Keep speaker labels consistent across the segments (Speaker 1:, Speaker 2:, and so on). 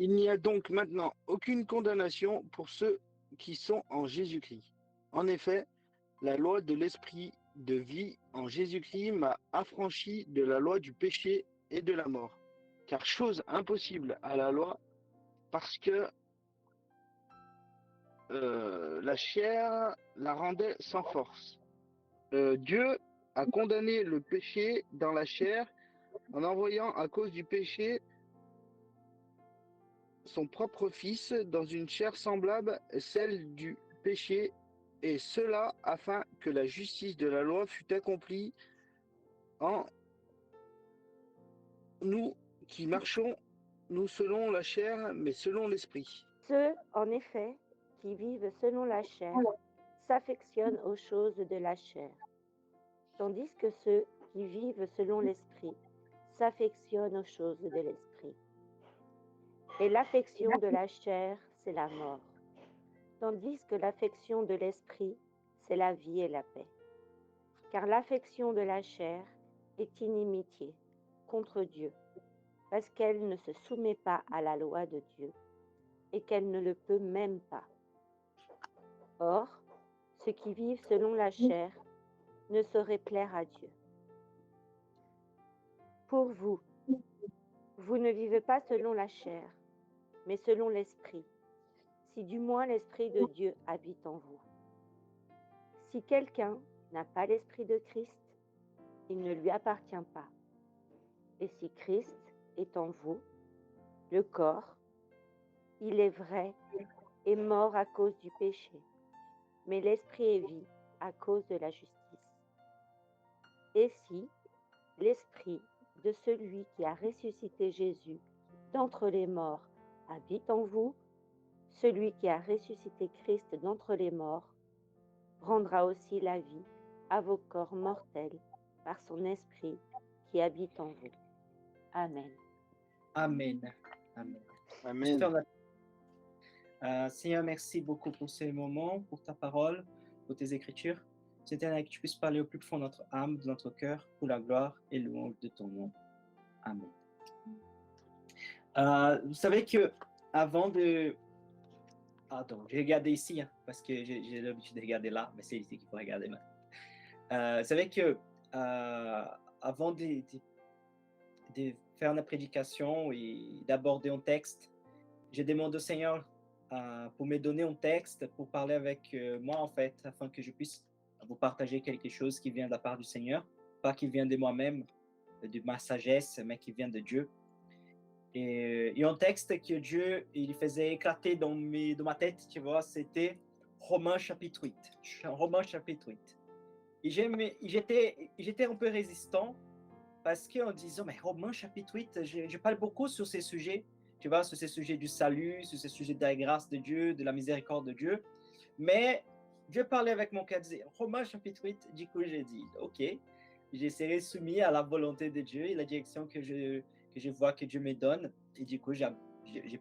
Speaker 1: Il n'y a donc maintenant aucune condamnation pour ceux qui sont en Jésus-Christ. En effet, la loi de l'esprit de vie en Jésus-Christ m'a affranchi de la loi du péché et de la mort. Car chose impossible à la loi, parce que la chair la rendait sans force. Dieu a condamné le péché dans la chair en envoyant à cause du péché son propre Fils dans une chair semblable à celle du péché, et cela afin que la justice de la loi fût accomplie en nous qui marchons, nous selon la chair, mais selon l'esprit.
Speaker 2: Ceux, en effet, qui vivent selon la chair s'affectionnent aux choses de la chair, tandis que ceux qui vivent selon l'esprit s'affectionnent aux choses de l'esprit. Et l'affection de la chair, c'est la mort, tandis que l'affection de l'esprit, c'est la vie et la paix. Car l'affection de la chair est inimitié contre Dieu, parce qu'elle ne se soumet pas à la loi de Dieu, et qu'elle ne le peut même pas. Or, ceux qui vivent selon la chair ne sauraient plaire à Dieu. Pour vous, vous ne vivez pas selon la chair, mais selon l'esprit, si du moins l'esprit de Dieu habite en vous. Si quelqu'un n'a pas l'esprit de Christ, il ne lui appartient pas. Et si Christ est en vous, le corps, il est vrai, est mort à cause du péché, mais l'esprit est vie à cause de la justice. Et si l'esprit de celui qui a ressuscité Jésus d'entre les morts habite en vous, celui qui a ressuscité Christ d'entre les morts rendra aussi la vie à vos corps mortels par son esprit qui habite en vous. Amen.
Speaker 3: Amen. Amen.
Speaker 1: Amen.
Speaker 3: Seigneur, merci beaucoup pour ces moments, pour ta parole, pour tes écritures. Seigneur, que tu puisses parler au plus profond de notre âme, de notre cœur, pour la gloire et louange de ton nom. Amen. Vous savez que avant de... Attends, j'ai regardé ici, hein, parce que j'ai l'habitude de regarder là, mais c'est ici qu'il faut regarder maintenant. Vous savez que avant de faire la prédication et d'aborder un texte, je demande au Seigneur pour me donner un texte pour parler avec moi, en fait, afin que je puisse vous partager quelque chose qui vient de la part du Seigneur, pas qui vient de moi-même, de ma sagesse, mais qui vient de Dieu. Et un texte que Dieu il faisait éclater dans ma tête, tu vois, c'était Romains chapitre 8. Romains chapitre 8. Et j'étais un peu résistant parce qu'en disant, mais Romains chapitre 8, je parle beaucoup sur ces sujets, tu vois, sur ces sujets du salut, sur ces sujets de la grâce de Dieu, de la miséricorde de Dieu. Mais je parlais avec mon cœur, Romains chapitre 8, du coup j'ai dit, ok, je serai soumis à la volonté de Dieu et la direction que je vois que Dieu me donne. Et du coup, j'ai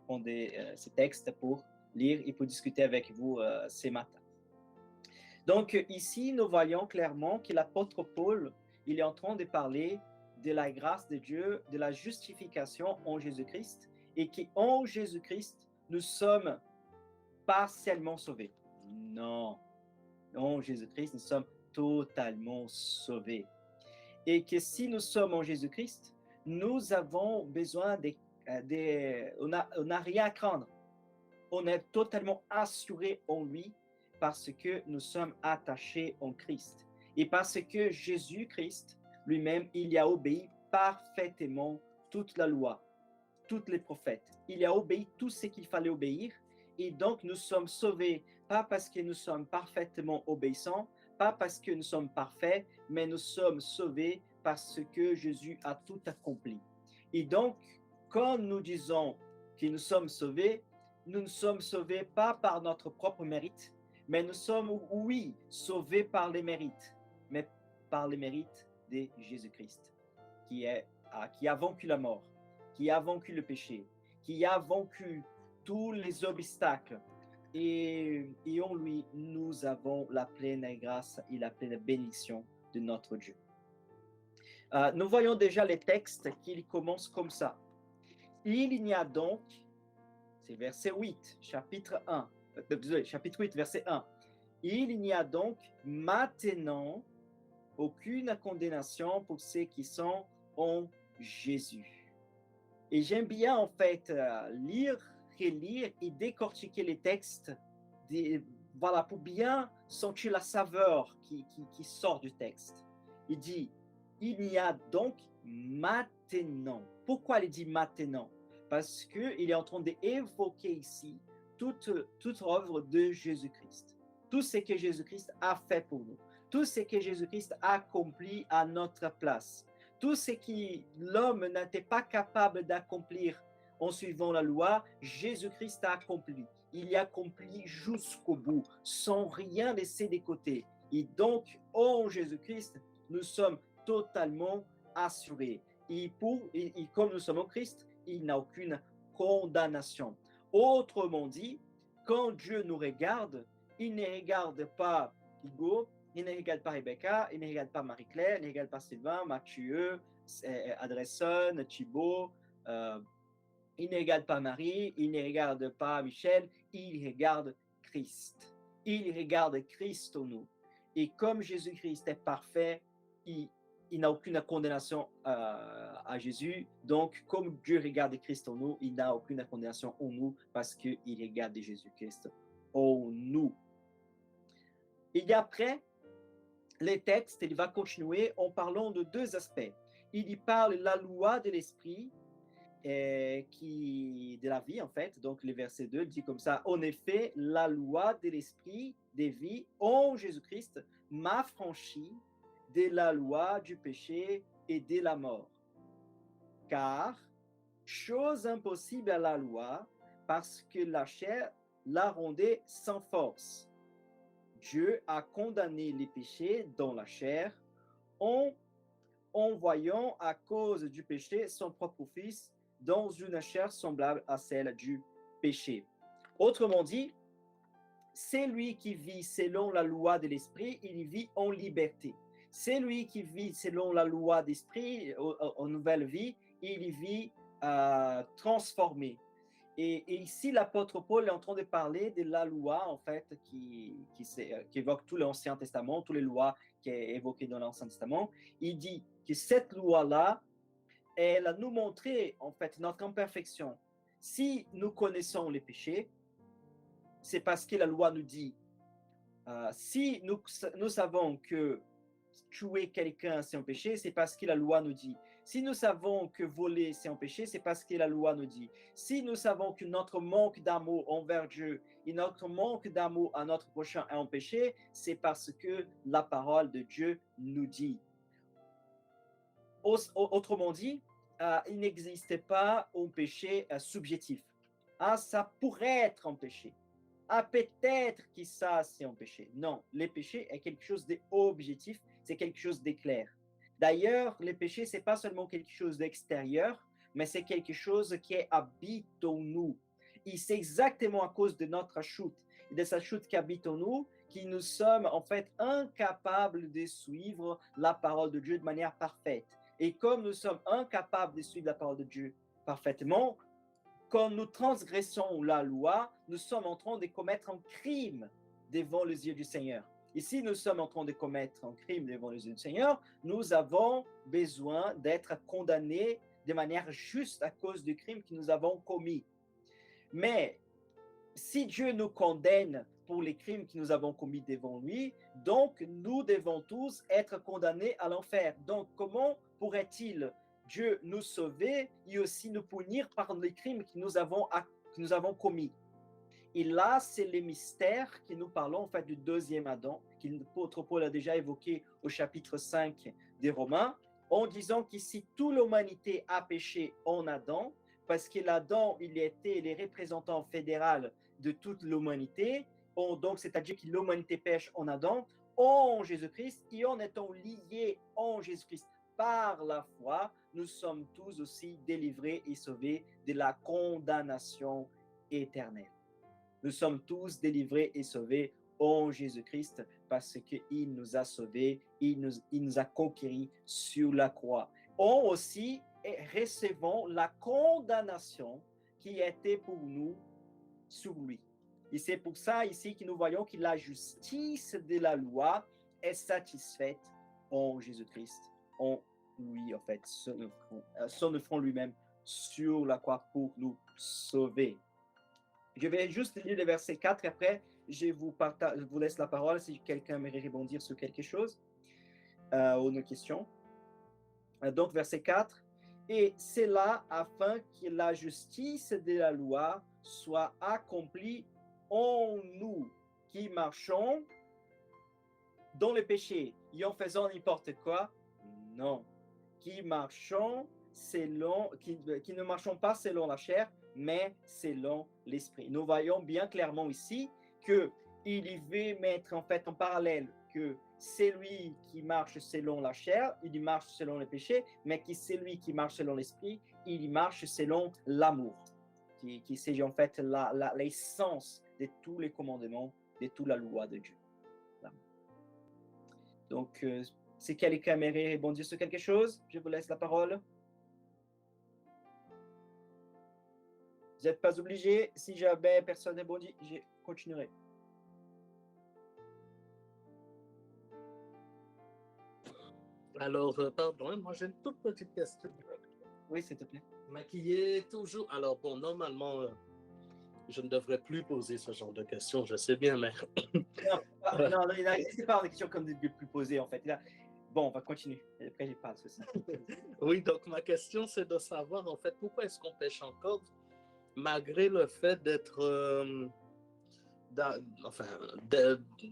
Speaker 3: pris ce texte pour lire et pour discuter avec vous ce matin. Donc ici, nous voyons clairement que l'apôtre Paul, il est en train de parler de la grâce de Dieu, de la justification en Jésus-Christ, et qu'en Jésus-Christ, nous sommes partiellement sauvés. Non, en Jésus-Christ, nous sommes totalement sauvés. Et que si nous sommes en Jésus-Christ, nous avons besoin on n'a rien à craindre. On est totalement assuré en lui parce que nous sommes attachés en Christ. Et parce que Jésus-Christ lui-même, il a obéi parfaitement toute la loi, tous les prophètes. Il a obéi tout ce qu'il fallait obéir. Et donc, nous sommes sauvés, pas parce que nous sommes parfaitement obéissants, pas parce que nous sommes parfaits, mais nous sommes sauvés parce que Jésus a tout accompli. Et donc, quand nous disons que nous sommes sauvés, nous ne sommes sauvés pas par notre propre mérite, mais nous sommes, oui, sauvés par les mérites, mais par les mérites de Jésus-Christ, qui a vaincu la mort, qui a vaincu le péché, qui a vaincu tous les obstacles. Et en lui, nous avons la pleine grâce et la pleine bénédiction de notre Dieu. Nous voyons déjà les textes qui commencent comme ça. Il n'y a donc c'est verset 8, chapitre 1, désolé, chapitre 8, verset 1. Il n'y a donc maintenant aucune condamnation pour ceux qui sont en Jésus. Et j'aime bien en fait lire, relire et décortiquer les textes voilà, pour bien sentir la saveur qui sort du texte. Il dit, il y a donc maintenant. Pourquoi il dit maintenant? Parce qu'il est en train d'évoquer ici toute œuvre de Jésus-Christ. Tout ce que Jésus-Christ a fait pour nous. Tout ce que Jésus-Christ a accompli à notre place. Tout ce que l'homme n'était pas capable d'accomplir en suivant la loi, Jésus-Christ a accompli. Il y a accompli jusqu'au bout, sans rien laisser de côté. Et donc, en Jésus-Christ, nous sommes totalement assurés. Et comme nous sommes en Christ, il n'y a aucune condamnation. Autrement dit, quand Dieu nous regarde, il ne regarde pas Hugo, il ne regarde pas Rebecca, il ne regarde pas Marie-Claire, il ne regarde pas Sylvain, Mathieu, Adresson, Thibault, il ne regarde pas Marie, il ne regarde pas Michel, il regarde Christ. Il regarde Christ en nous. Et comme Jésus-Christ est parfait, il n'a aucune condamnation à Jésus. Donc, comme Dieu regarde Christ en nous, il n'a aucune condamnation en nous parce qu'il regarde Jésus-Christ en nous. Et après, les textes, il va continuer en parlant de deux aspects. Il y parle de la loi de l'esprit, de la vie en fait. Donc le verset 2 dit comme ça, en effet, la loi de l'esprit des vies en Jésus-Christ m'a franchi de la loi du péché et de la mort. Car, chose impossible à la loi, parce que la chair la rendait sans force. Dieu a condamné les péchés dans la chair en envoyant à cause du péché son propre fils dans une chair semblable à celle du péché. Autrement dit, celui qui vit selon la loi de l'esprit, il vit en liberté. Celui qui vit selon la loi d'esprit, en nouvelle vie, il vit transformé. Et ici, l'apôtre Paul est en train de parler de la loi, en fait, qui évoque tout l'Ancien Testament, toutes les lois qui sont évoquées dans l'Ancien Testament. Il dit que cette loi-là, elle nous montrer, en fait, notre imperfection. Si nous connaissons les péchés, c'est parce que la loi nous dit, si nous savons que tuer quelqu'un, c'est un péché, c'est parce que la loi nous dit. Si nous savons que voler, c'est un péché, c'est parce que la loi nous dit. Si nous savons que notre manque d'amour envers Dieu et notre manque d'amour à notre prochain est un péché, c'est parce que la parole de Dieu nous dit. Autrement dit, il n'existe pas un péché subjectif. Ça pourrait être un péché. Peut-être que ça, c'est un péché. Non, le péché est quelque chose d'objectif, c'est quelque chose de clair. D'ailleurs, le péché, ce n'est pas seulement quelque chose d'extérieur, mais c'est quelque chose qui habite en nous. Et c'est exactement à cause de notre chute, de sa chute qui habite en nous, que nous sommes en fait incapables de suivre la parole de Dieu de manière parfaite. Et comme nous sommes incapables de suivre la parole de Dieu parfaitement, quand nous transgressons la loi, nous sommes en train de commettre un crime devant les yeux du Seigneur. Et si nous sommes en train de commettre un crime devant les yeux du Seigneur, nous avons besoin d'être condamnés de manière juste à cause du crime que nous avons commis. Mais si Dieu nous condamne pour les crimes que nous avons commis devant lui, donc nous devons tous être condamnés à l'enfer. Donc comment pourrait-il Dieu nous sauver et aussi nous punir par les crimes que nous avons commis? Et là, c'est le mystère que nous parlons en fait du deuxième Adam, que l'apôtre Paul a déjà évoqué au chapitre 5 des Romains, en disant qu'ici toute l'humanité a péché en Adam, parce que l'Adam, il était le représentant fédéral de toute l'humanité, donc c'est-à-dire que l'humanité pêche en Adam, en Jésus-Christ, et en étant liés en Jésus-Christ par la foi, nous sommes tous aussi délivrés et sauvés de la condamnation éternelle. Nous sommes tous délivrés et sauvés en Jésus-Christ parce qu'il nous a sauvés, il nous a conquéris sur la croix. On aussi recevons la condamnation qui était pour nous sur lui. Et c'est pour ça ici que nous voyons que la justice de la loi est satisfaite en Jésus-Christ, en lui, en fait, son offrande lui-même sur la croix pour nous sauver. Je vais juste lire le verset 4 et après, je vous laisse la parole si quelqu'un aimerait rebondir sur quelque chose ou une question. Donc, verset 4. Et c'est là afin que la justice de la loi soit accomplie en nous qui marchons dans le péché et en faisant n'importe quoi. Non. Qui marchons qui ne marchons pas selon la chair, mais selon l'esprit. Nous voyons bien clairement ici que il veut mettre en fait en parallèle que c'est lui qui marche selon la chair, il marche selon le péché, mais que c'est lui qui marche selon l'esprit, il marche selon l'amour, qui c'est en fait l'essence de tous les commandements, de toute la loi de Dieu. Donc, si quelqu'un aimerait rebondir sur quelque chose, je vous laisse la parole. Vous n'êtes pas obligé. Si jamais personne ne rebondit, je continuerai.
Speaker 4: Alors, pardon, moi j'ai une toute petite question.
Speaker 3: Oui, s'il te plaît.
Speaker 4: Maquiller toujours. Alors, bon, normalement, je ne devrais plus poser ce genre de questions, je sais bien, mais.
Speaker 3: Non, c'est pas une question comme de plus poser, en fait. Là, bon, on va continuer. Après, je parle sur ça.
Speaker 4: Oui, donc ma question, c'est de savoir, en fait, pourquoi est-ce qu'on pêche encore, malgré le fait d'être.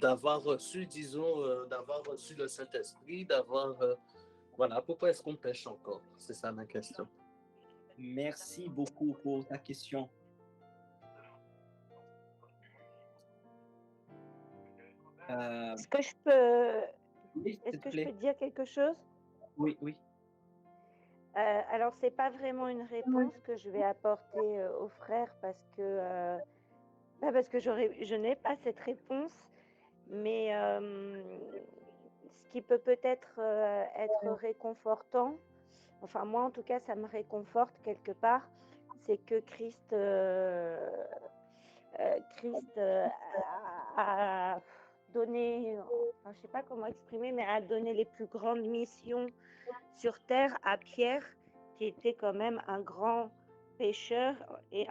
Speaker 4: D'avoir reçu, disons, d'avoir reçu le Saint-Esprit, d'avoir. Voilà, pourquoi est-ce qu'on pêche encore? C'est ça ma question.
Speaker 3: Merci beaucoup pour ta question.
Speaker 2: Est-ce que je peux,
Speaker 3: Oui,
Speaker 2: est-ce
Speaker 3: s'il te
Speaker 2: que je
Speaker 3: plaît.
Speaker 2: peux dire quelque chose?
Speaker 3: Oui, oui.
Speaker 2: Alors, c'est pas vraiment une réponse que je vais apporter aux frères parce que je n'ai pas cette réponse, mais ce qui peut peut-être être réconfortant, enfin moi en tout cas ça me réconforte quelque part, c'est que Christ a donné, enfin, je sais pas comment exprimer, mais a donné les plus grandes missions sur terre à Pierre, qui était quand même un grand pécheur et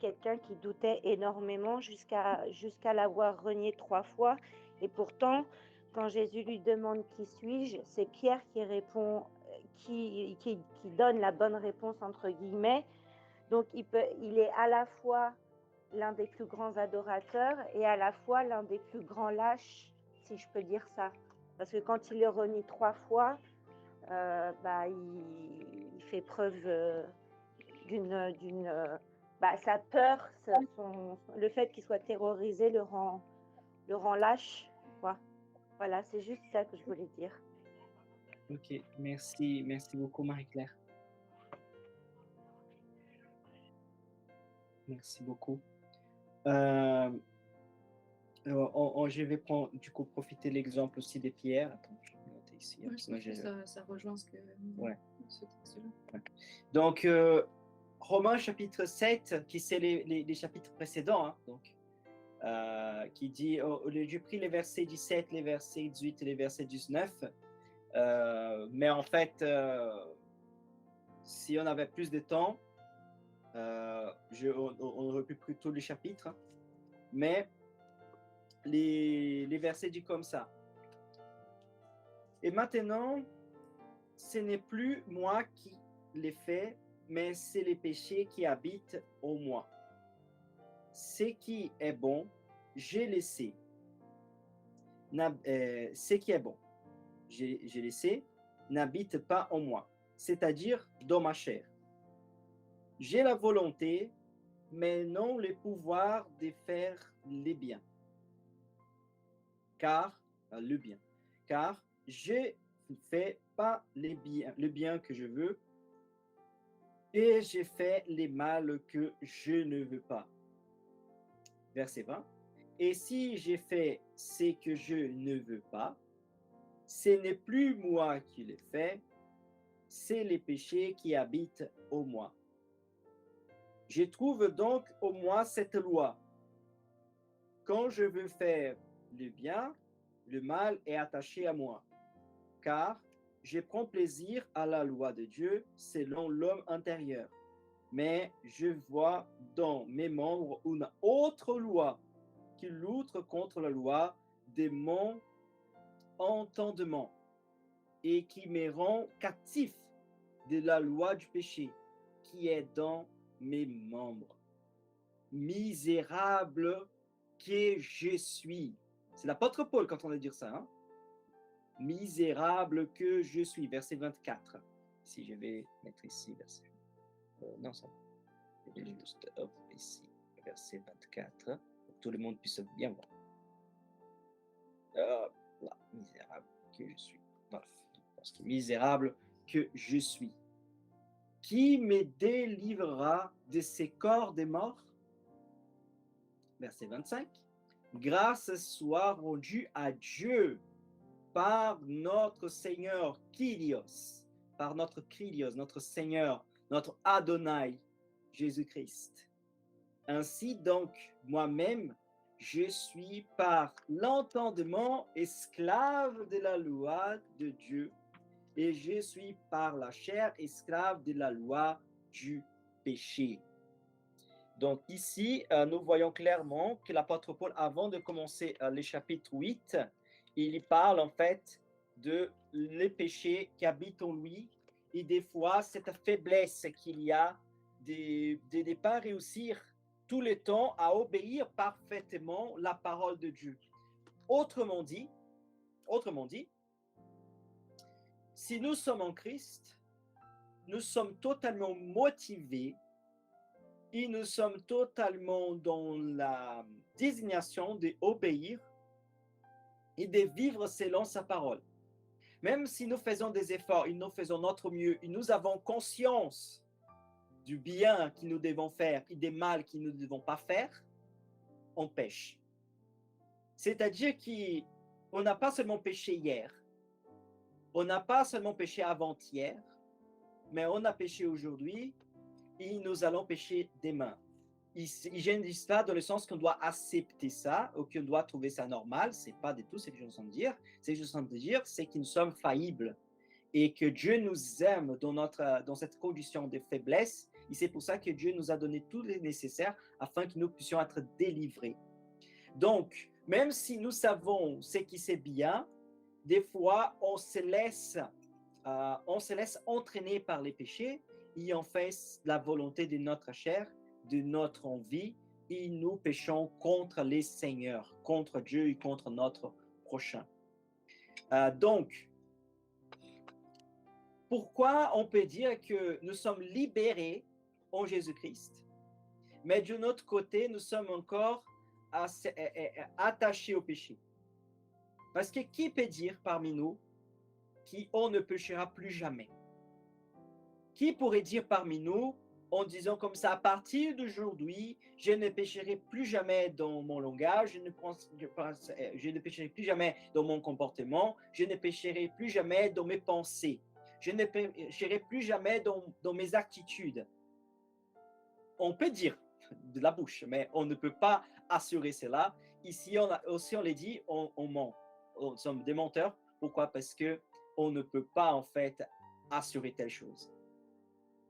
Speaker 2: quelqu'un qui doutait énormément jusqu'à l'avoir renié 3 fois. Et pourtant, quand Jésus lui demande qui suis-je, c'est Pierre qui répond, qui donne la bonne réponse entre guillemets. Donc il est à la fois l'un des plus grands adorateurs et à la fois l'un des plus grands lâches, si je peux dire ça. Parce que quand il le renie 3 fois, il fait preuve sa peur, le fait qu'il soit terrorisé le rend lâche, quoi. Voilà, c'est juste ça que je voulais dire.
Speaker 3: Ok, merci beaucoup Marie-Claire. Merci beaucoup. Je vais prendre, du coup, profiter de l'exemple aussi des pierres. Attends, je vais noter ici.
Speaker 5: Ça rejoint ce que ce texte-là.
Speaker 3: Ouais. Donc, Romains chapitre 7, qui c'est les chapitres précédents, hein, donc, qui dit, j'ai pris les versets 17, les versets 18 et les versets 19, mais en fait, si on avait plus de temps, on aurait pu prendre tous les chapitres, mais les versets disent comme ça. Et maintenant, ce n'est plus moi qui les fais, mais c'est les péchés qui habitent en moi. Ce qui est bon, j'ai laissé. Ce qui est bon, j'ai laissé, n'habite pas en moi, c'est-à-dire dans ma chair. J'ai la volonté, mais non le pouvoir de faire les biens. Car je ne fais pas le bien que je veux, et je fais les mal que je ne veux pas. Verset 20. Et si j'ai fait ce que je ne veux pas, ce n'est plus moi qui le fais, c'est les péchés qui habitent en moi. Je trouve donc en moi cette loi. quand je veux faire le bien, le mal est attaché à moi, car je prends plaisir à la loi de Dieu selon l'homme intérieur. Mais je vois dans mes membres une autre loi qui lutte contre la loi de mon entendement et qui me rend captif de la loi du péché qui est dans mes membres. Misérable que je suis. C'est l'apôtre Paul quand on va dire ça. Hein? Misérable que je suis. Verset 24. Si je vais mettre ici, verset. Non, ça va. Je vais juste ici, verset 24. Pour que tout le monde puisse bien voir. Là, misérable que je suis. Bref, parce que misérable que je suis. Qui me délivrera de ces corps des morts? Verset 25. Grâce soit rendue à Dieu par notre Seigneur Kyrios, par notre Kyrios, notre Seigneur, notre Adonai, Jésus-Christ. Ainsi donc, moi-même, je suis par l'entendement esclave de la loi de Dieu et je suis par la chair esclave de la loi du péché. Donc ici, nous voyons clairement que l'apôtre Paul, avant de commencer le chapitre 8, il parle en fait de les péchés qui habitent en lui et des fois cette faiblesse qu'il y a de ne pas réussir tout le temps à obéir parfaitement la parole de Dieu. Autrement dit, si nous sommes en Christ, nous sommes totalement motivés et nous sommes totalement dans la désignation d'obéir et de vivre selon sa parole. Même si nous faisons des efforts et nous faisons notre mieux et nous avons conscience du bien que nous devons faire et des mal que nous ne devons pas faire, on pêche. C'est-à-dire qu'on n'a pas seulement péché hier, on n'a pas seulement péché avant-hier, mais on a péché aujourd'hui et nous allons pécher demain. Je ne dis pas dans le sens qu'on doit accepter ça ou qu'on doit trouver ça normal, ce n'est pas du tout ce que je suis en train de dire. Ce que je suis en train de dire, c'est que nous sommes faillibles et que Dieu nous aime dans cette condition de faiblesse. Et c'est pour ça que Dieu nous a donné tout le nécessaire afin que nous puissions être délivrés. Donc, même si nous savons ce qui c'est bien, des fois, on se laisse entraîner par les péchés et on fait la volonté de notre chair, de notre envie, et nous péchons contre les seigneurs, contre Dieu et contre notre prochain. Donc, pourquoi on peut dire que nous sommes libérés en Jésus-Christ, mais d'un autre côté, nous sommes encore attachés au péché? Parce que qui peut dire parmi nous qu'on ne péchera plus jamais? Qui pourrait dire parmi nous, en disant comme ça, à partir d'aujourd'hui, je ne pécherai plus jamais dans mon langage, je ne pécherai plus jamais dans mon comportement, je ne pécherai plus jamais dans mes pensées, je ne pécherai plus jamais dans mes attitudes. On peut dire de la bouche, mais on ne peut pas assurer cela. Ici, on les dit, on ment. Nous sommes des menteurs. Pourquoi? Parce qu'on ne peut pas en fait assurer telle chose.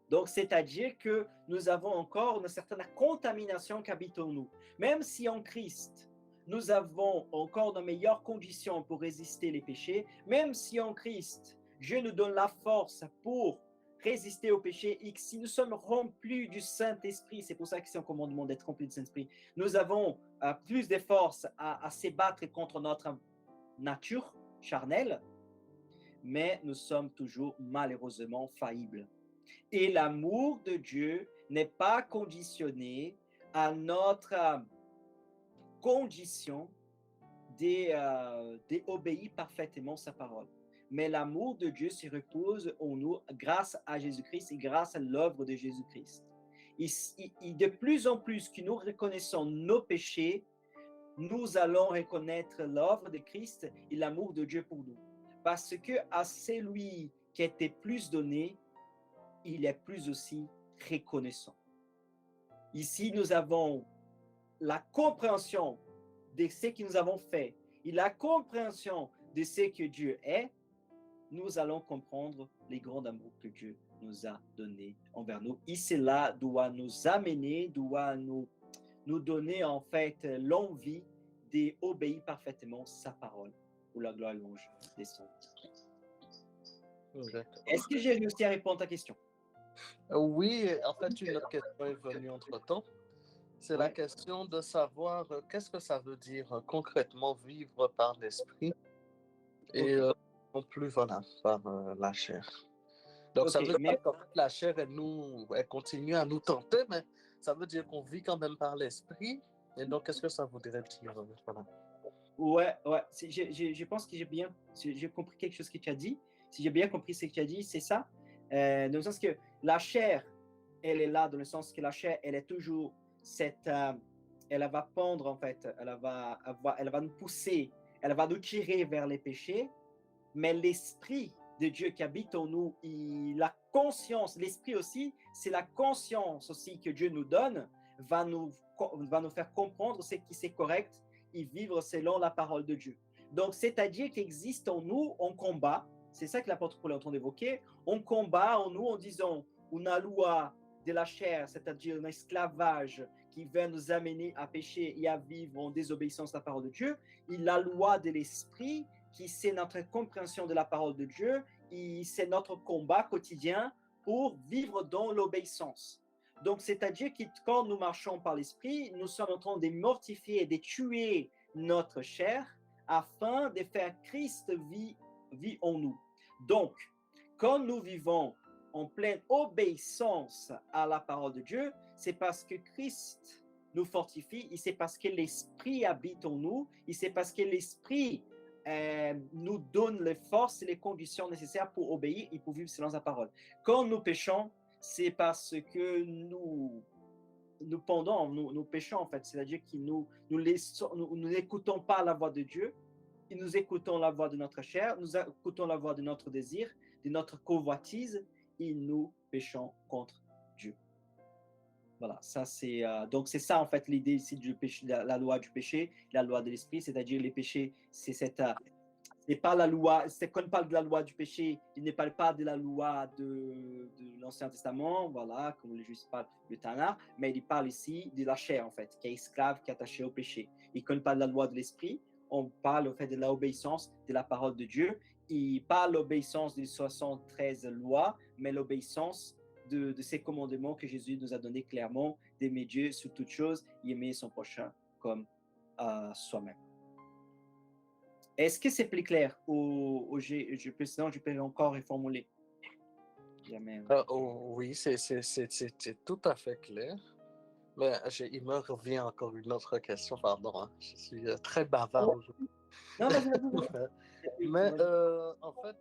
Speaker 3: Donc, c'est-à-dire que nous avons encore une certaine contamination qui habite en nous. Même si en Christ, nous avons encore de meilleures conditions pour résister les péchés, même si en Christ, Dieu nous donne la force pour résister au péché, et que si nous sommes remplis du Saint-Esprit, c'est pour ça que c'est un commandement d'être remplis du Saint-Esprit, nous avons plus de force à se battre contre notre nature charnelle, mais nous sommes toujours malheureusement faillibles. Et l'amour de Dieu n'est pas conditionné à notre condition d'obéir parfaitement sa parole. Mais l'amour de Dieu se repose en nous grâce à Jésus-Christ et grâce à l'œuvre de Jésus-Christ. Et de plus en plus que nous reconnaissons nos péchés, nous allons reconnaître l'œuvre de Christ et l'amour de Dieu pour nous. Parce que à celui qui était plus donné, il est plus aussi reconnaissant. Ici, nous avons la compréhension de ce que nous avons fait et la compréhension de ce que Dieu est, nous allons comprendre les grands amours que Dieu nous a donnés envers nous. Et cela doit nous amener, doit nous donner en fait l'envie d'obéir parfaitement sa parole, pour la gloire et louange des saints. Est-ce que j'ai réussi à répondre à ta question?
Speaker 4: Oui, en fait, une autre question est venue entre-temps. C'est la question de savoir qu'est-ce que ça veut dire concrètement vivre par l'esprit et non plus voilà, par la chair. Donc ça veut dire qu'en fait, la chair, elle continue à nous tenter, mais ça veut dire qu'on vit quand même par l'esprit. Et donc, qu'est-ce que ça voudrait dire? Voilà.
Speaker 3: Ouais. Je pense que j'ai compris quelque chose que tu as dit. Si j'ai bien compris ce que tu as dit, c'est ça. Dans le sens que la chair, elle est là, dans le sens que la chair, elle est toujours elle va pendre en fait, elle va nous pousser, elle va nous tirer vers les péchés, mais l'esprit de Dieu qui habite en nous, la conscience, l'esprit aussi, c'est la conscience aussi que Dieu nous donne, va nous faire comprendre ce qui c'est correct et vivre selon la parole de Dieu. Donc, c'est-à-dire qu'il existe en nous un combat, c'est ça que l'apôtre Paul est en train d'évoquer, un combat en nous en disant, une loi de la chair, c'est-à-dire un esclavage qui va nous amener à pécher et à vivre en désobéissance à la parole de Dieu, et la loi de l'esprit, qui c'est notre compréhension de la parole de Dieu, et c'est notre combat quotidien pour vivre dans l'obéissance. Donc, c'est-à-dire que quand nous marchons par l'esprit, nous sommes en train de mortifier et de tuer notre chair afin de faire Christ vie en nous. Donc, quand nous vivons en pleine obéissance à la parole de Dieu, c'est parce que Christ nous fortifie, et c'est parce que l'Esprit habite en nous, et c'est parce que l'Esprit nous donne les forces et les conditions nécessaires pour obéir et pour vivre selon sa parole. Quand nous péchons, c'est parce que nous péchons en fait, c'est-à-dire que nous n'écoutons pas la voix de Dieu, et nous écoutons la voix de notre chair, nous écoutons la voix de notre désir, de notre convoitise, et nous péchons contre Dieu. Voilà, ça c'est donc c'est ça en fait l'idée ici du péché, la loi du péché, la loi de l'esprit, c'est-à-dire les péchés, c'est pas la loi, c'est quand on parle de la loi du péché, il ne parle pas de la loi de l'Ancien Testament, voilà, comme les Juifs parlent du Tanakh, mais il parle ici de la chair en fait, qui est esclave, qui est attachée au péché. Et quand on parle de la loi de l'esprit, on parle en fait de l'obéissance de la parole de Dieu, et pas l'obéissance des 73 lois, mais l'obéissance de ces commandements que Jésus nous a donnés clairement, d'aimer Dieu sur toute chose et aimer son prochain comme soi-même. Est-ce que c'est plus clair ou sinon je peux encore reformuler?
Speaker 4: Oui, c'est tout à fait clair. Mais il me revient encore une autre question, pardon. Hein. Je suis très bavard aujourd'hui.
Speaker 3: Non, vas-y.
Speaker 4: Mais en fait,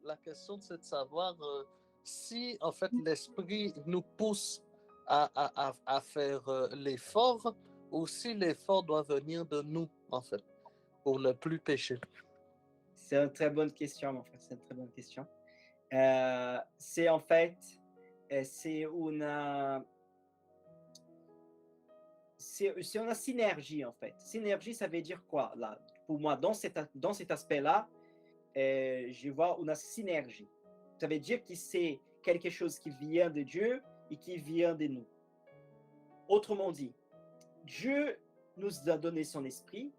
Speaker 4: la question, c'est de savoir si, en fait, l'esprit nous pousse à faire l'effort ou si l'effort doit venir de nous, en fait, pour ne plus pécher.
Speaker 3: C'est une très bonne question, mon frère. C'est une très bonne question. C'est en fait, c'est une synergie, en fait. Synergie, ça veut dire quoi, là? Pour moi, dans cet aspect-là, je vois une synergie. Ça veut dire que c'est quelque chose qui vient de Dieu et qui vient de nous. Autrement dit, Dieu nous a donné son esprit,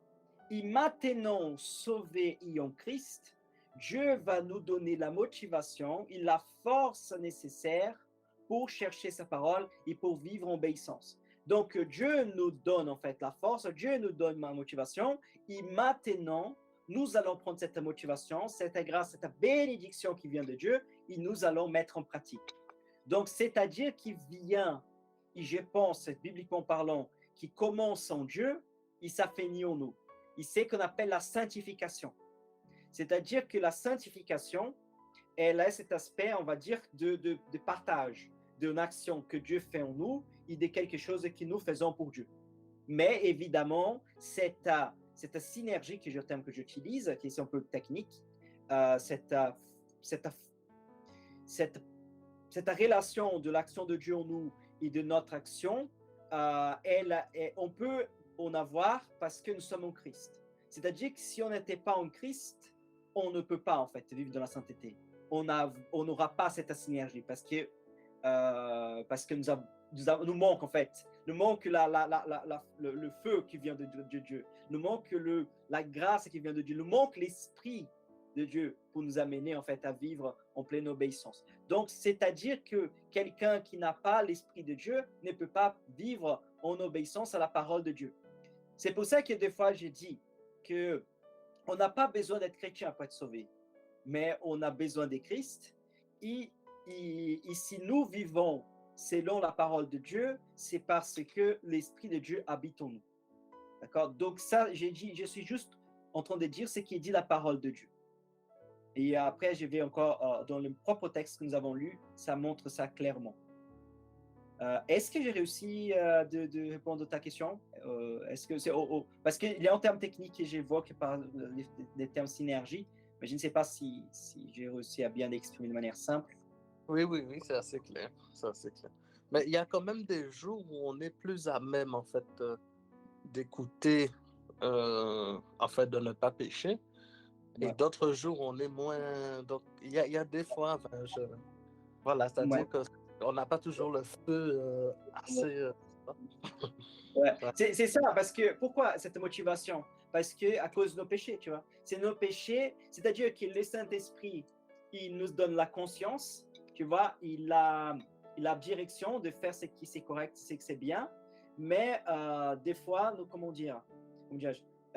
Speaker 3: et maintenant sauvés en Christ, Dieu va nous donner la motivation et la force nécessaire pour chercher sa parole et pour vivre en obéissance. Donc, Dieu nous donne en fait la force, Dieu nous donne ma motivation, et maintenant, nous allons prendre cette motivation, cette grâce, cette bénédiction qui vient de Dieu, et nous allons mettre en pratique. Donc, c'est-à-dire qu'il vient, et je pense, bibliquement parlant, qui commence en Dieu, et ça finit en nous. Et c'est ce qu'on appelle la sanctification. C'est-à-dire que la sanctification, elle a cet aspect, on va dire, de partage, d'une action que Dieu fait en nous et de quelque chose que nous faisons pour Dieu. Mais évidemment, cette synergie que j'utilise, qui est un peu technique, cette relation de l'action de Dieu en nous et de notre action, on en avoir parce que nous sommes en Christ. C'est-à-dire que si on n'était pas en Christ, on ne peut pas en fait vivre dans la sainteté. On n'aura pas cette synergie parce que nous manque en fait. Nous manque le feu qui vient de Dieu. Nous manque la grâce qui vient de Dieu. Nous manque l'esprit de Dieu pour nous amener en fait à vivre en pleine obéissance. Donc, c'est-à-dire que quelqu'un qui n'a pas l'esprit de Dieu ne peut pas vivre en obéissance à la parole de Dieu. C'est pour ça que des fois, j'ai dit que on n'a pas besoin d'être chrétien pour être sauvé, mais on a besoin de Christ. Et si nous vivons selon la parole de Dieu, c'est parce que l'Esprit de Dieu habite en nous. D'accord? Donc ça, j'ai dit, je suis juste en train de dire ce qui dit la parole de Dieu. Et après, je vais encore dans le propre texte que nous avons lu, ça montre ça clairement. Est-ce que j'ai réussi de répondre à ta question? Est-ce que c'est parce qu'il y a en termes techniques que j'évoque par les termes synergie, mais je ne sais pas si j'ai réussi à bien l'exprimer de manière simple.
Speaker 4: Oui, c'est assez clair. C'est assez clair. Mais il y a quand même des jours où on est plus à même, en fait, d'écouter, en fait, de ne pas pécher. Et
Speaker 3: Ouais.
Speaker 4: d'autres jours, on est moins. Donc, il y a des fois, voilà, c'est-à-dire qu'on n'a pas toujours le feu assez.
Speaker 3: Ouais. C'est ça, parce que pourquoi cette motivation? Parce que à cause de nos péchés, tu vois. C'est nos péchés, c'est-à-dire que le Saint-Esprit, il nous donne la conscience, tu vois, il a direction de faire ce qui c'est correct, ce que c'est bien, mais des fois,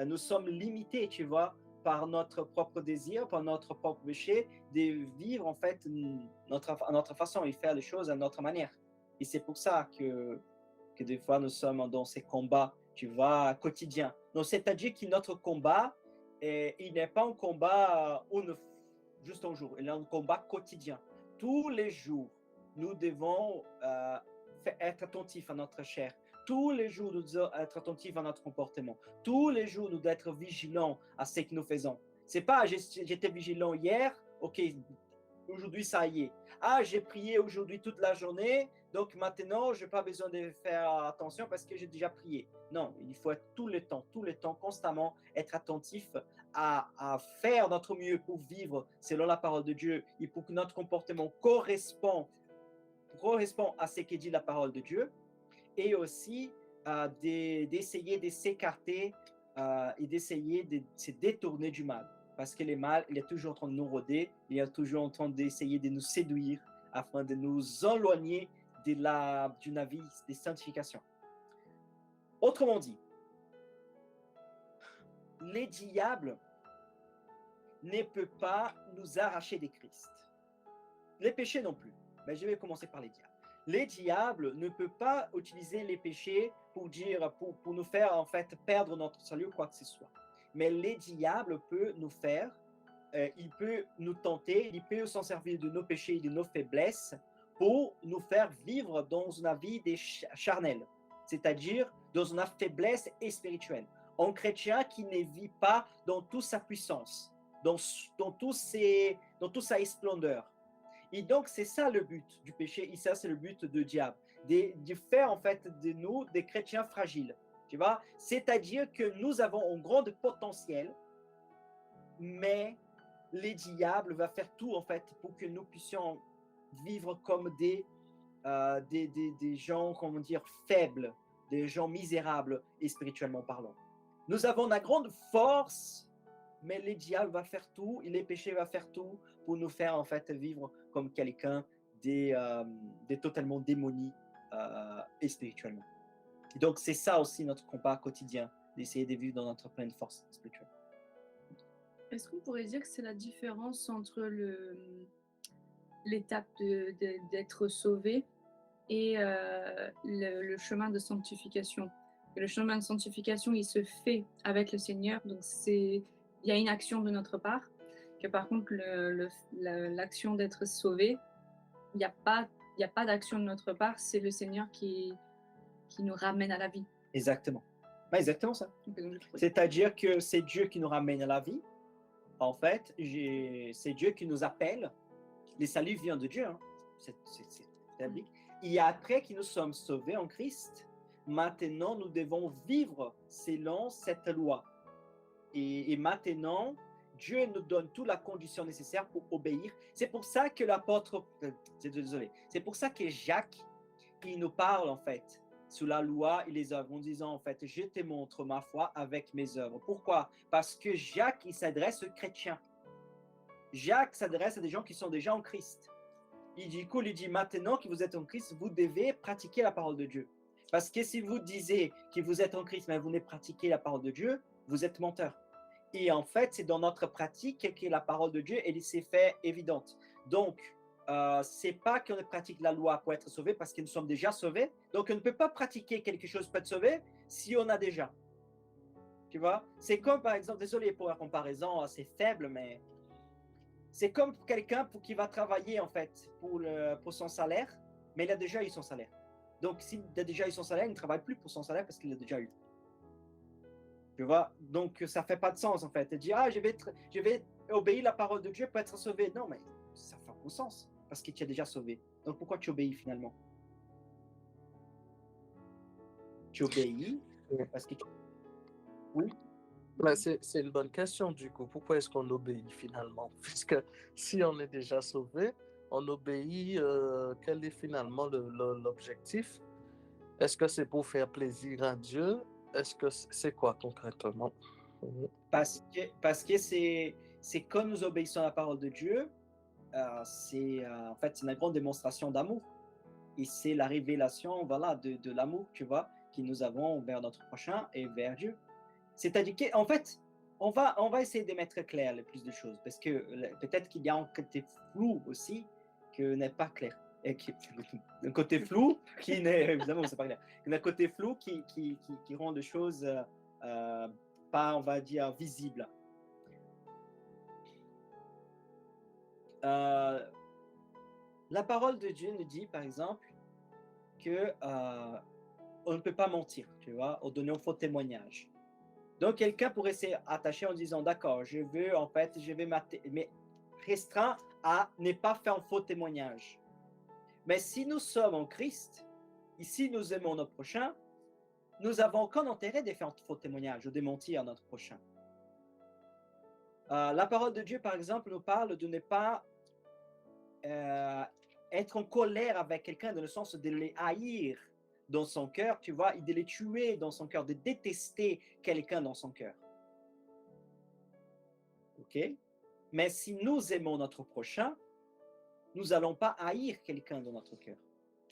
Speaker 3: nous sommes limités, tu vois, par notre propre désir, par notre propre péché, de vivre en fait à notre façon et faire les choses à notre manière. Et c'est pour ça que des fois nous sommes dans ces combats, tu vois, quotidiens. Donc, c'est-à-dire que notre combat, il n'est pas un combat juste un jour, il est un combat quotidien. Tous les jours, nous devons être attentifs à notre chair. Tous les jours, nous devons être attentifs à notre comportement. Tous les jours, nous devons être vigilants à ce que nous faisons. C'est pas, j'étais vigilant hier, ok, aujourd'hui ça y est. Ah, j'ai prié aujourd'hui toute la journée, donc maintenant, je n'ai pas besoin de faire attention parce que j'ai déjà prié. Non, il faut être tout le temps, constamment être attentif à faire notre mieux pour vivre selon la parole de Dieu et pour que notre comportement correspond à ce que dit la parole de Dieu, et aussi d'essayer de s'écarter et d'essayer de se détourner du mal. Parce que le mal, il est toujours en train de nous rôder, il est toujours en train d'essayer de nous séduire afin de nous éloigner d'une vie de sanctification. Autrement dit, les diables ne peuvent pas nous arracher de Christ. Les péchés non plus. Mais je vais commencer par les diables. Les diables ne peuvent pas utiliser les péchés pour nous faire en fait perdre notre salut ou quoi que ce soit. Mais les diables peuvent nous faire, il peut nous tenter, il peut s'en servir de nos péchés et de nos faiblesses pour nous faire vivre dans une vie charnelle, c'est-à-dire dans une faiblesse spirituelle. Un chrétien qui ne vit pas dans toute sa puissance, dans toute sa splendeur. Et donc, c'est ça le but du péché, et ça, c'est le but du diable, de faire en fait de nous des chrétiens fragiles, tu vois. C'est-à-dire que nous avons un grand potentiel, mais les diables vont faire tout en fait pour que nous puissions vivre comme des gens, comment dire, faibles, des gens misérables et spirituellement parlant. Nous avons la grande force, mais les diables vont faire tout, et les péchés vont faire tout pour nous faire en fait vivre comme quelqu'un de totalement démoniaque et spirituellement. Et donc c'est ça aussi notre combat quotidien, d'essayer de vivre dans notre pleine force spirituelle.
Speaker 5: Est-ce qu'on pourrait dire que c'est la différence entre l'étape d'être sauvé et le chemin de sanctification? Et le chemin de sanctification, il se fait avec le Seigneur, donc il y a une action de notre part, que par contre l'action d'être sauvé, il n'y a pas d'action de notre part, c'est le Seigneur qui nous ramène à la vie.
Speaker 3: Exactement. Ben, exactement ça. C'est-à-dire que c'est Dieu qui nous ramène à la vie. En fait, c'est Dieu qui nous appelle. Les saluts viennent de Dieu, hein. C'est biblique. Et après que nous sommes sauvés en Christ, maintenant, nous devons vivre selon cette loi. Et maintenant, Dieu nous donne toute la condition nécessaire pour obéir. C'est pour ça que l'apôtre, désolé, c'est pour ça que Jacques, il nous parle en fait sous la loi et les œuvres en disant en fait, je te montre ma foi avec mes œuvres. Pourquoi? Parce que Jacques, il s'adresse aux chrétiens. Jacques s'adresse à des gens qui sont déjà en Christ. Il dit maintenant que vous êtes en Christ, vous devez pratiquer la parole de Dieu. Parce que si vous disiez que vous êtes en Christ, mais vous ne pratiquez la parole de Dieu, vous êtes menteur. Et en fait, c'est dans notre pratique que la parole de Dieu, elle s'est fait évidente. Donc, c'est pas qu'on pratique la loi pour être sauvé, parce que nous sommes déjà sauvés. Donc, on ne peut pas pratiquer quelque chose pour être sauvé si on a déjà. Tu vois? C'est comme, par exemple, désolé pour la comparaison assez faible, mais c'est comme quelqu'un qui va travailler, en fait, pour son salaire, mais il a déjà eu son salaire. Donc, s'il a déjà eu son salaire, il ne travaille plus pour son salaire parce qu'il l'a déjà eu. Tu vois? Donc, ça ne fait pas de sens, en fait. De dire, je vais obéir la parole de Dieu pour être sauvé. Non, mais ça fait aucun sens parce que tu es déjà sauvé. Donc, pourquoi tu obéis finalement? Tu obéis parce que tu... Oui?
Speaker 4: Ben, c'est une bonne question du coup. Pourquoi est-ce qu'on obéit finalement? Puisque si on est déjà sauvé, on obéit, quel est finalement l'objectif? Est-ce que c'est pour faire plaisir à Dieu? Est-ce que c'est quoi concrètement?
Speaker 3: Parce que c'est quand nous obéissons à la parole de Dieu, c'est en fait c'est une grande démonstration d'amour. Et c'est la révélation voilà, de l'amour, tu vois, que nous avons vers notre prochain et vers Dieu. C'est-à-dire qu'en fait, on va essayer de mettre clair le plus de choses, parce que peut-être qu'il y a un côté flou aussi que n'est pas clair. Et un côté flou qui n'est, évidemment, c'est pas clair. Un côté flou qui rend les choses pas, on va dire, visibles. La parole de Dieu nous dit, par exemple, que on ne peut pas mentir, tu vois, ou donner un faux témoignage. Donc, quelqu'un pourrait s'attacher en disant, d'accord, je vais mais restreint à ne pas faire un faux témoignage. Mais si nous sommes en Christ, et si nous aimons notre prochain, nous n'avons aucun intérêt de faire un faux témoignage ou de mentir à notre prochain. La parole de Dieu, par exemple, nous parle de ne pas être en colère avec quelqu'un dans le sens de les haïr dans son cœur, tu vois, et de les tuer dans son cœur, de détester quelqu'un dans son cœur. Ok? Mais si nous aimons notre prochain, nous n'allons pas haïr quelqu'un dans notre cœur.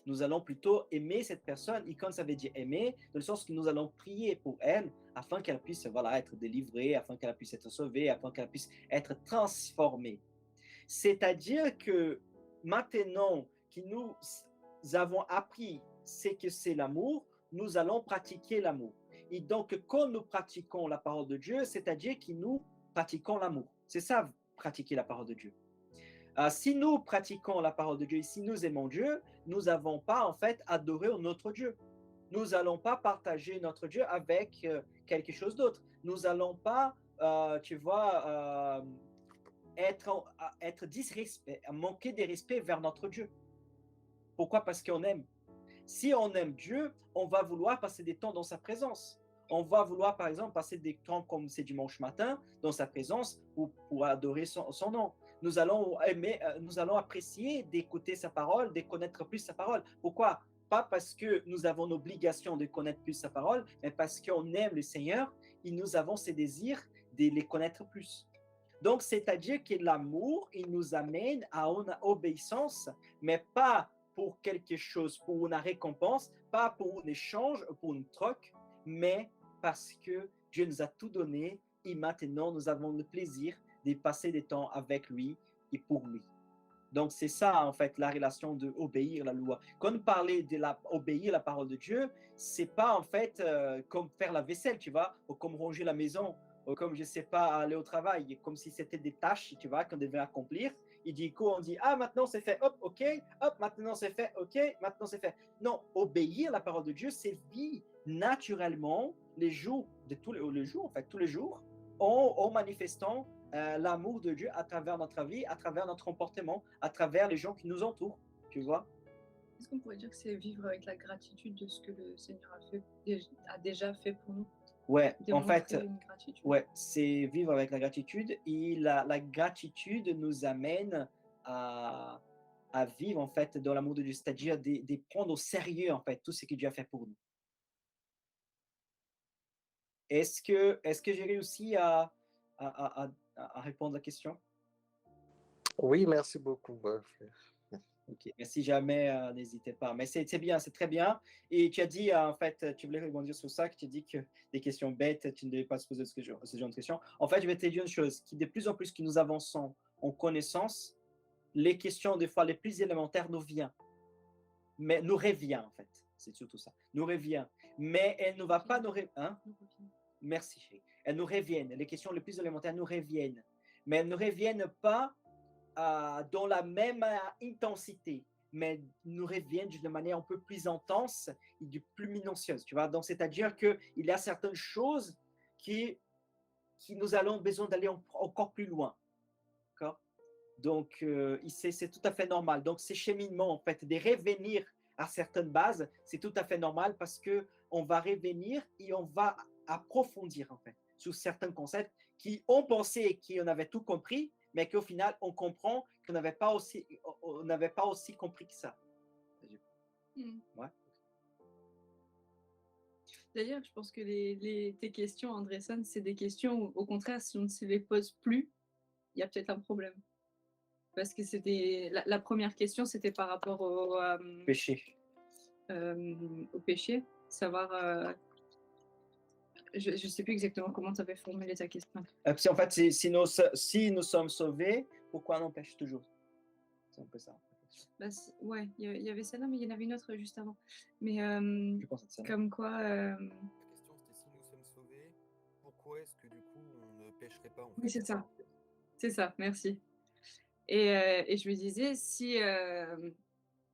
Speaker 3: Nous allons plutôt aimer cette personne, et quand ça veut dire aimer, dans le sens que nous allons prier pour elle, afin qu'elle puisse voilà, être délivrée, afin qu'elle puisse être sauvée, afin qu'elle puisse être transformée. C'est-à-dire que maintenant que nous avons appris ce que c'est l'amour, nous allons pratiquer l'amour. Et donc, quand nous pratiquons la parole de Dieu, c'est-à-dire que nous pratiquons l'amour. C'est ça, pratiquer la parole de Dieu. Si nous pratiquons la parole de Dieu et si nous aimons Dieu, nous n'avons pas en fait adoré notre Dieu. Nous n'allons pas partager notre Dieu avec quelque chose d'autre. Nous n'allons pas, tu vois, être disrespect, manquer de respect vers notre Dieu. Pourquoi? Parce qu'on aime. Si on aime Dieu, on va vouloir passer des temps dans sa présence. On va vouloir, par exemple, passer des temps comme c'est dimanche matin dans sa présence pour adorer son nom. Nous allons aimer, nous allons apprécier d'écouter sa parole, de connaître plus sa parole. Pourquoi? Pas parce que nous avons l'obligation de connaître plus sa parole, mais parce qu'on aime le Seigneur et nous avons ce désir de les connaître plus. Donc, c'est-à-dire que l'amour, il nous amène à une obéissance, mais pas pour quelque chose, pour une récompense, pas pour un échange, pour une troc, mais parce que Dieu nous a tout donné et maintenant nous avons le plaisir de passer des temps avec lui et pour lui. Donc, c'est ça, en fait, la relation de obéir la loi. Quand on parlait d'obéir la parole de Dieu, c'est pas, en fait, comme faire la vaisselle, tu vois, ou comme ranger la maison, ou comme, je sais pas, aller au travail, comme si c'était des tâches, tu vois, qu'on devait accomplir. Et du coup, on dit, ah, maintenant c'est fait, hop, ok, hop, maintenant c'est fait, ok, maintenant c'est fait. Non, obéir la parole de Dieu, c'est vivre naturellement les jours, tous les jours, en manifestant l'amour de Dieu à travers notre vie, à travers notre comportement, à travers les gens qui nous entourent, tu vois.
Speaker 5: Est-ce qu'on pourrait dire que c'est vivre avec la gratitude de ce que le Seigneur a déjà fait pour nous?
Speaker 3: Ouais, en
Speaker 5: Démontrer
Speaker 3: fait,
Speaker 5: une gratitude.
Speaker 3: ouais, c'est vivre avec la gratitude et la gratitude nous amène à, à vivre en fait dans l'amour de Dieu, c'est-à-dire de prendre au sérieux en fait tout ce que Dieu a fait pour nous. Est-ce que j'ai réussi à répondre à la question?
Speaker 4: Oui, merci beaucoup, frère.
Speaker 3: Ok, mais si jamais, n'hésitez pas. Mais c'est bien, c'est très bien. Et tu as dit, en fait, tu voulais rebondir sur ça, que tu dis que des questions bêtes, tu ne devais pas se poser ce genre de questions. En fait, je vais te dire une chose, qui de plus en plus que nous avançons en connaissance, les questions, des fois, les plus élémentaires nous viennent. Mais nous revient, en fait. C'est surtout ça. Nous revient. Mais elle ne va pas nous... Hein? Merci, chérie. Elles nous reviennent. Les questions les plus élémentaires nous reviennent. Mais elles ne reviennent pas dans la même intensité, mais nous reviennent d'une manière un peu plus intense et plus minutieuse. Tu vois? Donc, c'est-à-dire qu'il y a certaines choses qui nous allons besoin d'aller encore plus loin. D'accord? Donc, c'est tout à fait normal. Donc, ces cheminements, en fait, de revenir à certaines bases, c'est tout à fait normal parce qu'on va revenir et on va approfondir, en fait, sur certains concepts qui ont pensé qu'on avait tout compris, mais qu'au final, on comprend qu'on n'avait pas aussi compris que ça. Ouais.
Speaker 5: D'ailleurs, je pense que tes questions, Andresen, c'est des questions où, au contraire, si on ne se les pose plus, il y a peut-être un problème. Parce que c'était la première question, c'était par rapport
Speaker 3: Péché.
Speaker 5: Au péché, savoir. Je ne sais plus exactement comment tu avais formulé ta question.
Speaker 3: Puis en fait, si nous sommes sauvés, pourquoi on pêche toujours? C'est un peu ça.
Speaker 5: Bah, ouais, il y avait celle-là, mais il y en avait une autre juste avant. Mais
Speaker 3: Je pense que c'est ça.
Speaker 5: comme quoi.
Speaker 6: La question c'était si nous sommes sauvés, pourquoi est-ce que du coup on ne pêcherait pas en fait?
Speaker 5: Oui, c'est ça. C'est ça, merci. Et je me disais, si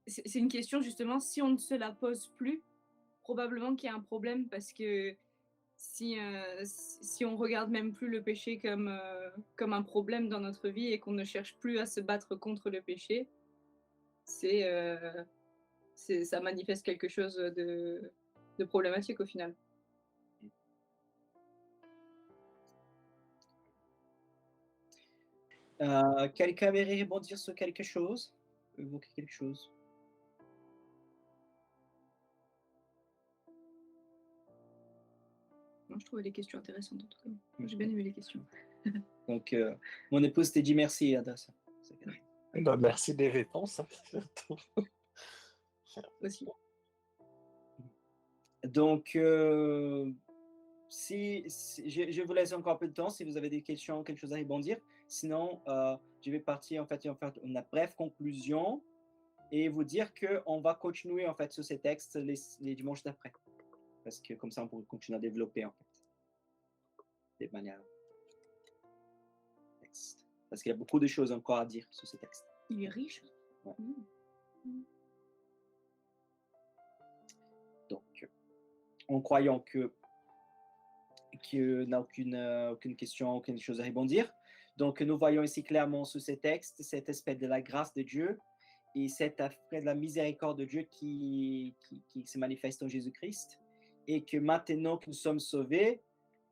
Speaker 5: c'est une question justement, si on ne se la pose plus, probablement qu'il y a un problème parce que si on regarde même plus le péché comme un problème dans notre vie et qu'on ne cherche plus à se battre contre le péché, ça manifeste quelque chose de problématique au final.
Speaker 3: Quelqu'un aimerait rebondir sur quelque chose? Évoquer quelque chose?
Speaker 5: Moi, je trouvais les questions intéressantes en tout cas. Moi, j'ai bien aimé les questions.
Speaker 3: Donc, mon épouse t'a dit merci, Adressa.
Speaker 4: Merci des réponses, surtout.
Speaker 5: Aussi.
Speaker 3: Donc, si je vous laisse encore un peu de temps si vous avez des questions, quelque chose à rebondir. Sinon, je vais partir en fait une brève conclusion et vous dire qu'on va continuer en fait sur ces textes les dimanches d'après. Parce que comme ça, on pourra continuer à développer en fait des manières. Parce qu'il y a beaucoup de choses encore à dire sur ces textes.
Speaker 5: Il est riche.
Speaker 3: Ouais. Donc, en croyant que n'a aucune question, aucune chose à rebondir. Donc, nous voyons ici clairement sous ces textes cet aspect de la grâce de Dieu et cet aspect de la miséricorde de Dieu qui se manifeste en Jésus-Christ. Et que maintenant que nous sommes sauvés,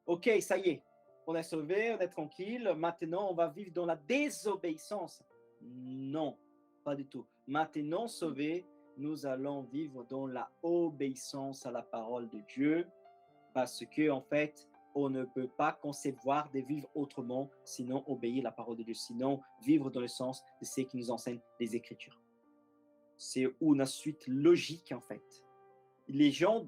Speaker 3: ok, ça y est, on est sauvés, on est tranquille, maintenant on va vivre dans la désobéissance. Non, pas du tout. Maintenant sauvés, nous allons vivre dans la obéissance à la parole de Dieu parce que en fait, on ne peut pas concevoir de vivre autrement, sinon obéir à la parole de Dieu, sinon vivre dans le sens de ce qui nous enseignent les Écritures. C'est une suite logique, en fait. Les gens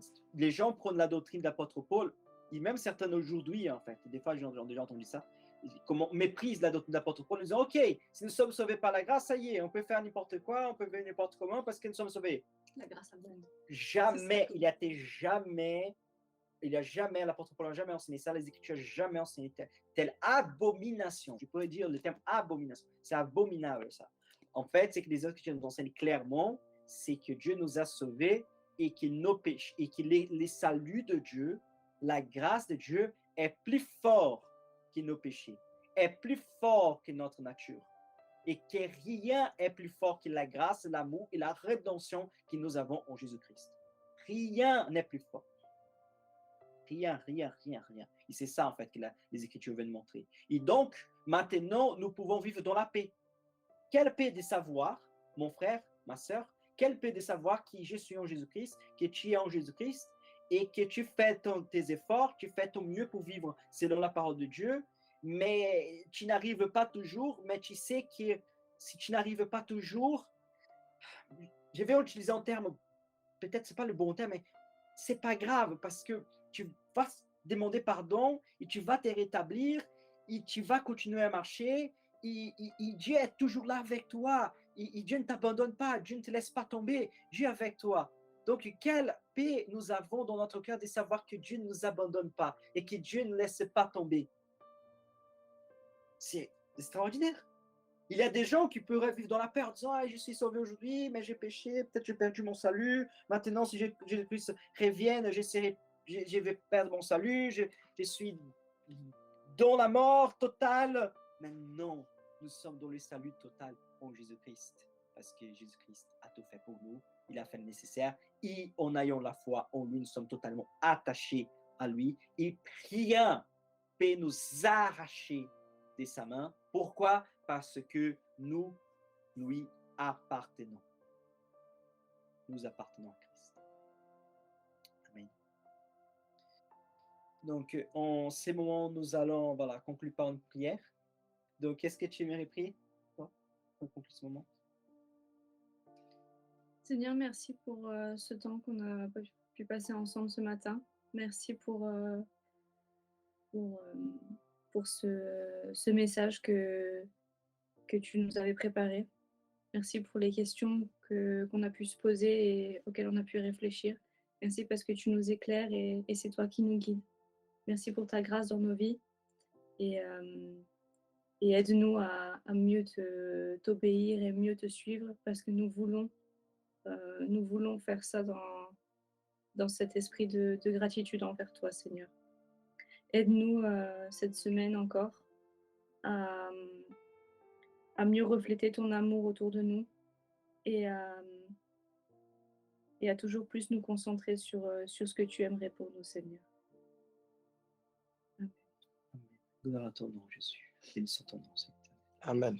Speaker 3: prennent la doctrine de l'apôtre Paul, et même certains aujourd'hui, en fait, des fois, j'ai déjà entendu ça, comment méprisent la doctrine de l'apôtre Paul en disant, OK, si nous sommes sauvés par la grâce, ça y est, on peut faire n'importe quoi, on peut faire n'importe comment parce que nous sommes sauvés.
Speaker 5: La grâce abonde.
Speaker 3: Jamais, l'apôtre Paul n'a jamais enseigné ça, les Écritures n'ont jamais enseigné telle abomination. Je pourrais dire le terme abomination. C'est abominable, ça. En fait, c'est que les Écritures nous enseignent clairement, c'est que Dieu nous a sauvés et que nos péchés, et que les saluts de Dieu, la grâce de Dieu est plus fort que nos péchés, est plus fort que notre nature. et que rien est plus fort que la grâce, l'amour et la rédemption que nous avons en Jésus-Christ. Rien n'est plus fort. Rien. Et c'est ça, en fait, que les Écritures veulent montrer. Et donc, maintenant, nous pouvons vivre dans la paix. Quelle paix de savoir, mon frère, ma sœur, quelle paix de savoir que je suis en Jésus-Christ, que tu es en Jésus-Christ, et que tu fais tes efforts, tu fais ton mieux pour vivre selon la parole de Dieu, mais tu n'arrives pas toujours, mais tu sais que si tu n'arrives pas toujours, je vais utiliser un terme, peut-être c'est pas le bon terme, mais c'est pas grave parce que tu vas demander pardon et tu vas te rétablir et tu vas continuer à marcher et Dieu est toujours là avec toi et Dieu ne t'abandonne pas, Dieu ne te laisse pas tomber, Dieu est avec toi. Donc, quelle paix nous avons dans notre cœur de savoir que Dieu ne nous abandonne pas et que Dieu ne laisse pas tomber. C'est extraordinaire. Il y a des gens qui pourraient vivre dans la peur en disant ah, je suis sauvé aujourd'hui, mais j'ai péché, peut-être j'ai perdu mon salut. Maintenant, si Jésus-Christ revienne, je vais perdre mon salut, je suis dans la mort totale. Mais non, nous sommes dans le salut total en Jésus-Christ, parce que Jésus-Christ a tout fait pour nous, il a fait le nécessaire, et en ayant la foi en lui, nous sommes totalement attachés à lui, et rien peut nous arracher de sa main. Pourquoi? Parce que nous lui appartenons. Nous appartenons à Christ. Amen. Donc, en ces moments, nous allons conclure par une prière. Donc, qu'est-ce que tu aimerais prier pour conclure ce moment?
Speaker 5: Seigneur, merci pour ce temps qu'on a pu passer ensemble ce matin. Merci pour ce message que tu nous avais préparé. Merci pour les questions qu'on a pu se poser et auxquelles on a pu réfléchir. Merci parce que tu nous éclaires et c'est toi qui nous guides. Merci pour ta grâce dans nos vies et aide-nous à mieux t'obéir et mieux te suivre parce que nous voulons faire ça dans cet esprit de gratitude envers toi, Seigneur. Aide-nous cette semaine encore à mieux refléter ton amour autour de nous et à toujours plus nous concentrer sur ce que tu aimerais pour nous, Seigneur.
Speaker 3: Amen. Gloire à ton nom, Jésus. Bénissons ton nom, Seigneur.
Speaker 1: Amen.